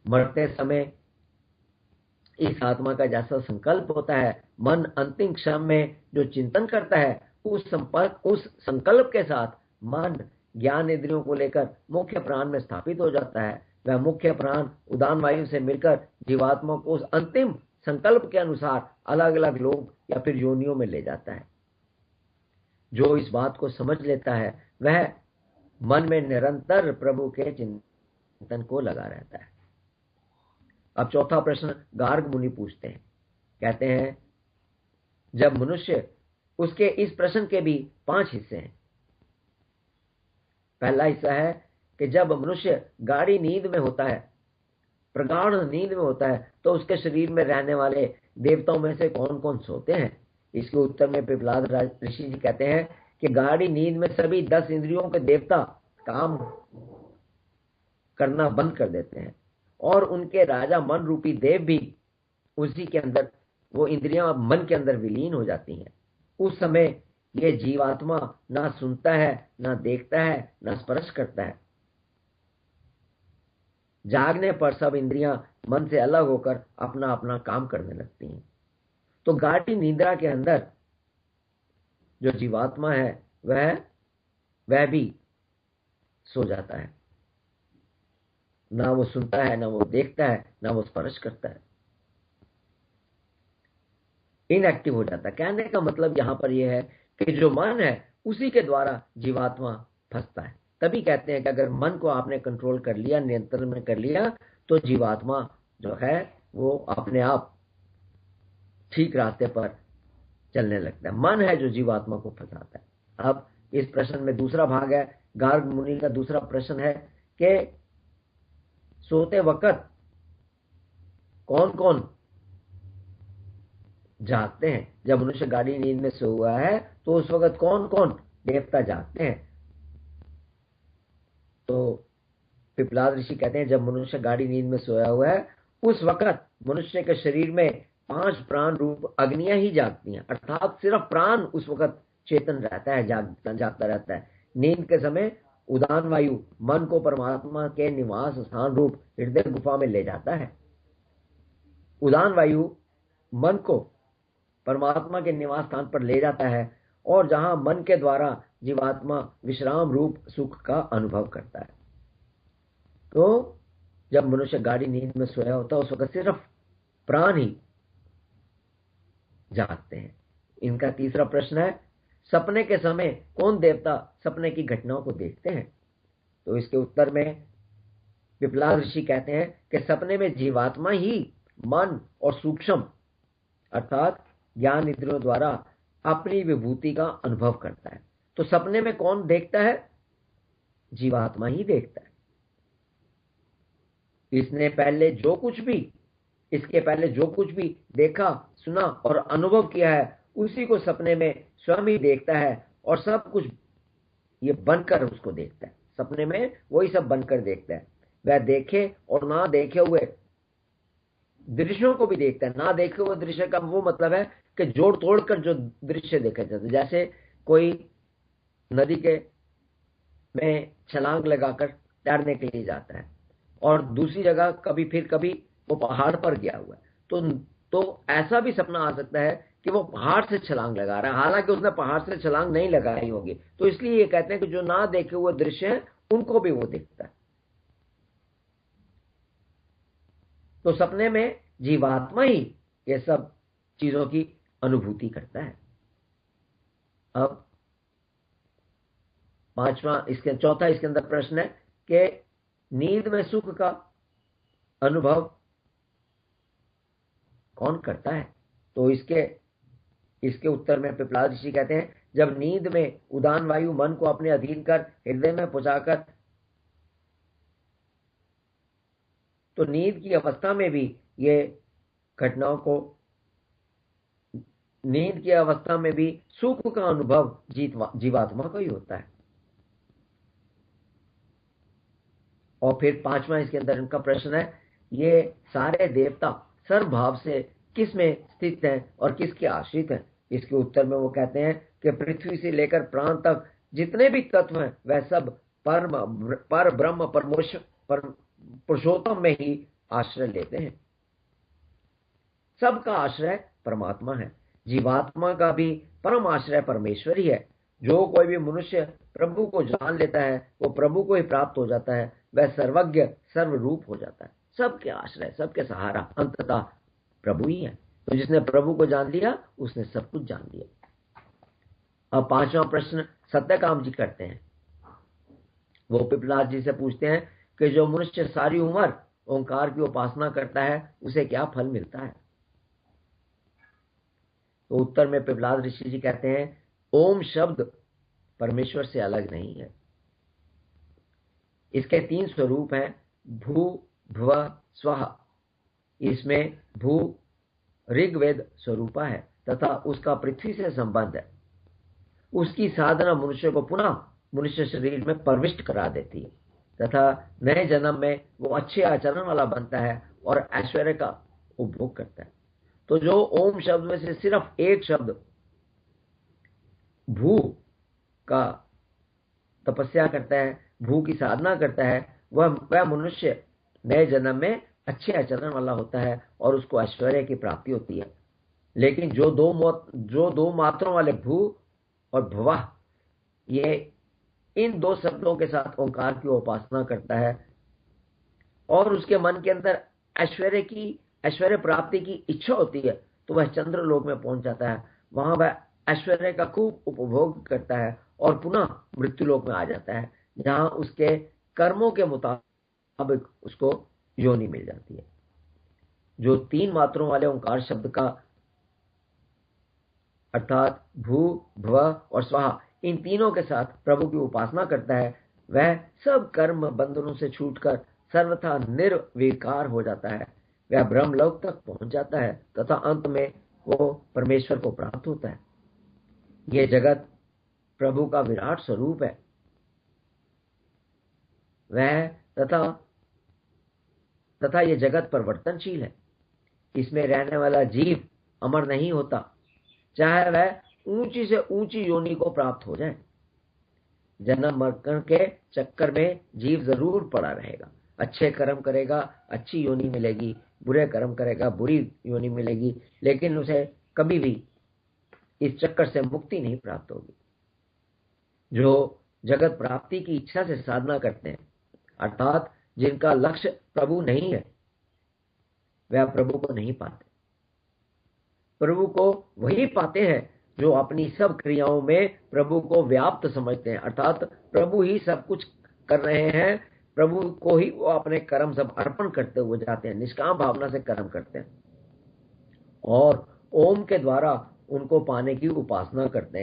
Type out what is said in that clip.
मरते समय इस आत्मा का जैसा संकल्प होता है, मन अंतिम क्षण में जो चिंतन करता है, उस संकल्प के साथ मन ज्ञान इंद्रियों को लेकर मुख्य प्राण में स्थापित हो जाता है। वह मुख्य प्राण उदान वायु से मिलकर जीवात्मा को उस अंतिम संकल्प के अनुसार अलग अलग लोग या फिर योनियों में ले जाता है। जो इस बात को समझ लेता है वह मन में निरंतर प्रभु के चिंतन को लगा रहता है। अब चौथा प्रश्न गार्ग मुनि पूछते हैं, कहते हैं जब मनुष्य, उसके इस प्रश्न के भी 5 हिस्से हैं। पहला हिस्सा है कि जब मनुष्य गाढ़ी नींद में होता है, प्रगाढ़ नींद में होता है, तो उसके शरीर में रहने वाले देवताओं में से कौन कौन सोते हैं। इसके उत्तर में पिपलाद ऋषि जी कहते हैं कि गाढ़ी नींद में सभी 10 इंद्रियों के देवता काम करना बंद कर देते हैं और उनके राजा मन रूपी देव भी उसी के अंदर, वो इंद्रियां मन के अंदर विलीन हो जाती हैं। उस समय ये जीवात्मा ना सुनता है, ना देखता है, ना स्पर्श करता है। जागने पर सब इंद्रियां मन से अलग होकर अपना अपना काम करने लगती हैं। तो गाढ़ी निद्रा के अंदर जो जीवात्मा है वह भी सो जाता है। ना वो सुनता है, ना वो देखता है, ना वो स्पर्श करता है, इनएक्टिव हो जाता है। कहने का मतलब यहां पर यह है कि जो मन है उसी के द्वारा जीवात्मा फंसता है। तभी कहते हैं कि अगर मन को आपने कंट्रोल कर लिया, नियंत्रण में कर लिया, तो जीवात्मा जो है वो अपने आप ठीक रास्ते पर चलने लगता है। मन है जो जीवात्मा को फंसाता है। अब इस प्रश्न में दूसरा भाग है, गार्ग मुनि का दूसरा प्रश्न है कि सोते वक्त कौन कौन जागते हैं। जब मनुष्य गाढ़ी नींद में सो हुआ है तो उस वक्त कौन कौन देवता जागते हैं। तो पिपलाद ऋषि कहते हैं जब मनुष्य गाढ़ी नींद में सोया हुआ है उस वक्त मनुष्य के शरीर में 5 प्राण रूप अग्नियां ही जागती हैं, अर्थात सिर्फ प्राण उस वक्त चेतन रहता है, जागता रहता है। नींद के समय उदान वायु मन को परमात्मा के निवास स्थान रूप हृदय गुफा में ले जाता है। उदान वायु मन को परमात्मा के निवास स्थान पर ले जाता है और जहां मन के द्वारा जीवात्मा विश्राम रूप सुख का अनुभव करता है। तो जब मनुष्य गाढ़ी नींद में सोया होता है उस वक्त सिर्फ प्राण ही जागते हैं। इनका तीसरा प्रश्न है, सपने के समय कौन देवता सपने की घटनाओं को देखते हैं। तो इसके उत्तर में पिपलाद ऋषि कहते हैं कि सपने में जीवात्मा ही मन और सूक्ष्म अर्थात ज्ञान इंद्रियों द्वारा अपनी विभूति का अनुभव करता है। तो सपने में कौन देखता है, जीवात्मा ही देखता है। इसके पहले जो कुछ भी देखा, सुना और अनुभव किया है उसी को सपने में स्वयं ही देखता है और सब कुछ ये बनकर उसको देखता है। सपने में वही सब बनकर देखता है। वह देखे और ना देखे हुए दृश्यों को भी देखता है। ना देखे हुए दृश्य का वो मतलब है कि जोड़ तोड़कर जो दृश्य देखे जाते, जैसे कोई नदी के में छलांग लगाकर तैरने के लिए जाता है और दूसरी जगह कभी वो पहाड़ पर गया हुआ है, तो ऐसा भी सपना आ सकता है कि वो पहाड़ से छलांग लगा रहा है, हालांकि उसने पहाड़ से छलांग नहीं लगाई होगी। तो इसलिए ये कहते हैं कि जो ना देखे हुए दृश्य हैं उनको भी वो देखता है। तो सपने में जीवात्मा ही ये सब चीजों की अनुभूति करता है। अब चौथा इसके अंदर प्रश्न है कि नींद में सुख का अनुभव कौन करता है। तो इसके उत्तर में पिपलाद ऋषि कहते हैं जब नींद में उदान वायु मन को अपने अधीन कर हृदय में पहुंचाकर, तो नींद की अवस्था में भी ये घटनाओं को, नींद की अवस्था में भी सुख का अनुभव जीवात्मा को ही होता है। और फिर पांचवा इसके अंदर इनका प्रश्न है, ये सारे देवता सर्वभाव से किस में स्थित हैं और किसके आश्रित हैं। इसके उत्तर में वो कहते हैं कि पृथ्वी से लेकर प्राण तक जितने भी तत्व हैं वह सब पर ब्रह्म पुरुषोत्तम में ही आश्रय लेते हैं। सबका आश्रय परमात्मा है। जीवात्मा का भी परम आश्रय परमेश्वर ही है। जो कोई भी मनुष्य प्रभु को जान लेता है वो प्रभु को ही प्राप्त हो जाता है। वह सर्वज्ञ सर्वरूप हो जाता है। सबके आश्रय, सबके सहारा अंततः प्रभु ही है। तो जिसने प्रभु को जान लिया उसने सब कुछ जान लिया। अब पांचवा प्रश्न सत्यकाम जी करते हैं। वो पिपलाद जी से पूछते हैं कि जो मनुष्य सारी उम्र ओंकार की उपासना करता है उसे क्या फल मिलता है। तो उत्तर में पिपलाद ऋषि जी कहते हैं, ओम शब्द परमेश्वर से अलग नहीं है। इसके 3 स्वरूप हैं, भू भव स्वः। इसमें भू ऋग्वेद स्वरूपा है तथा उसका पृथ्वी से संबंध है। उसकी साधना मनुष्य को पुनः मनुष्य शरीर में प्रविष्ट करा देती है तथा नए जन्म में वो अच्छे आचरण वाला बनता है और ऐश्वर्य का उपभोग करता है। तो जो ओम शब्द में से सिर्फ एक शब्द भू का तपस्या करता है, भू की साधना करता है, वह मनुष्य नए जन्म में अच्छे आचरण वाला होता है और उसको ऐश्वर्य की प्राप्ति होती है। लेकिन जो दो मात्रों वाले भू और भवः, ये इन 2 शब्दों के साथ ओंकार की उपासना करता है और उसके मन के अंदर ऐश्वर्य प्राप्ति की इच्छा होती है, तो वह चंद्रलोक में पहुंच जाता है। वहां वह ऐश्वर्य का खूब उपभोग करता है और पुनः मृत्युलोक में आ जाता है, जहां उसके कर्मों के मुताबिक उसको योनि मिल जाती है। जो 3 मात्रों वाले ओंकार शब्द का अर्थात भू भव और स्वाहा, इन तीनों के साथ प्रभु की उपासना करता है, वह सब कर्म बंधनों से छूटकर सर्वथा निर्विकार हो जाता है। वह ब्रह्मलोक तक पहुंच जाता है तथा अंत में वो परमेश्वर को प्राप्त होता है। यह जगत प्रभु का विराट स्वरूप है। वह तथा यह जगत परिवर्तनशील है। इसमें रहने वाला जीव अमर नहीं होता, चाहे वह ऊंची से ऊंची योनि को प्राप्त हो जाए। जन्म मरण के चक्कर में जीव जरूर पड़ा रहेगा। अच्छे कर्म करेगा अच्छी योनि मिलेगी, बुरे कर्म करेगा बुरी योनि मिलेगी, लेकिन उसे कभी भी इस चक्कर से मुक्ति नहीं प्राप्त होगी। जो जगत प्राप्ति की इच्छा से साधना करते हैं, अर्थात जिनका लक्ष्य प्रभु नहीं है, वह प्रभु को नहीं पाते। प्रभु को वही पाते हैं जो अपनी सब क्रियाओं में प्रभु को व्याप्त समझते हैं, अर्थात प्रभु ही सब कुछ कर रहे हैं, प्रभु को ही वो अपने कर्म सब अर्पण करते हुए जाते हैं, निष्काम भावना से कर्म करते हैं और ओम के द्वारा उनको पाने की उपासना करते हैं।